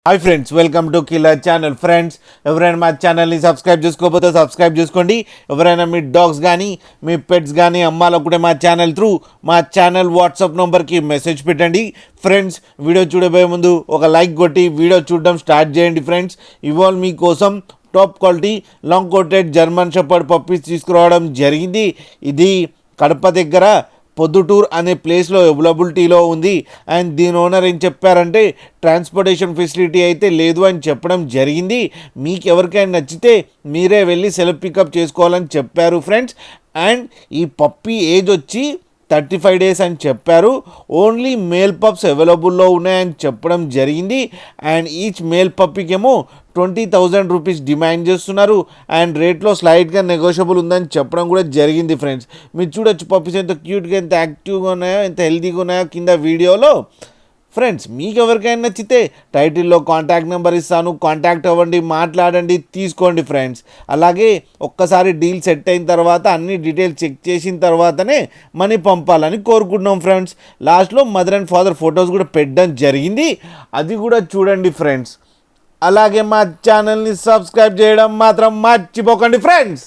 Hi friends, welcome to killer channel. Friends, ఎవరైనా మా ఛానల్ని సబ్స్క్రైబ్ చేసుకోకపోతే సబ్స్క్రైబ్ చేసుకోండి. ఎవరైనా మీ డాగ్స్ కానీ మీ పెట్స్ కానీ అమ్మాలనుకుంటే మా ఛానల్ వాట్సాప్ నెంబర్కి మెసేజ్ పెట్టండి. ఫ్రెండ్స్, వీడియో చూడబోయే ముందు ఒక లైక్ కొట్టి వీడియో చూడడం స్టార్ట్ చేయండి. ఫ్రెండ్స్, ఇవాళ మీకోసం top quality long coated German shepherd puppies తీసుకురావడం జరిగింది. ఇది కడప దగ్గర పొద్దుటూర్ అనే ప్లేస్లో అవైలబిలిటీలో ఉంది. అండ్ దీని ఓనర్ ఏం చెప్పారంటే ట్రాన్స్పోర్టేషన్ ఫెసిలిటీ అయితే లేదు అని చెప్పడం జరిగింది. మీకు ఎవరికైనా నచ్చితే మీరే వెళ్ళి సెల్ఫ్ పికప్ చేసుకోవాలని చెప్పారు ఫ్రెండ్స్. అండ్ ఈ పప్పీ ఏజ్ వచ్చి 35 days అని చెప్పారు. ఓన్లీ మేల్ పప్స్ అవైలబుల్లో ఉన్నాయని చెప్పడం జరిగింది. అండ్ ఈచ్ మేల్ పప్పీకేమో 20,000 రూపీస్ డిమాండ్ చేస్తున్నారు. అండ్ రేట్లో స్లైడ్గా నెగోషియబుల్ ఉందని చెప్పడం కూడా జరిగింది. ఫ్రెండ్స్, మీరు చూడొచ్చు పప్పీస్ ఎంత క్యూట్గా, ఎంత యాక్టివ్గా ఉన్నాయో, ఎంత హెల్తీగా ఉన్నాయో కింద వీడియోలో. ఫ్రెండ్స్, మీకు ఎవరికైనా నచ్చితే టైటిల్లో కాంటాక్ట్ నెంబర్ ఇస్తాను, కాంటాక్ట్ అవ్వండి, మాట్లాడండి, తీసుకోండి. ఫ్రెండ్స్, అలాగే ఒక్కసారి డీల్ సెట్ అయిన తర్వాత అన్ని డీటెయిల్స్ చెక్ చేసిన తర్వాతనే మనీ పంపాలని కోరుకుంటున్నాం. ఫ్రెండ్స్, లాస్ట్లో మదర్ అండ్ ఫాదర్ ఫొటోస్ కూడా పెట్టడం జరిగింది, అది కూడా చూడండి. ఫ్రెండ్స్, అలాగే మా ఛానల్ని సబ్స్క్రైబ్ చేయడం మాత్రం మర్చిపోకండి. ఫ్రెండ్స్.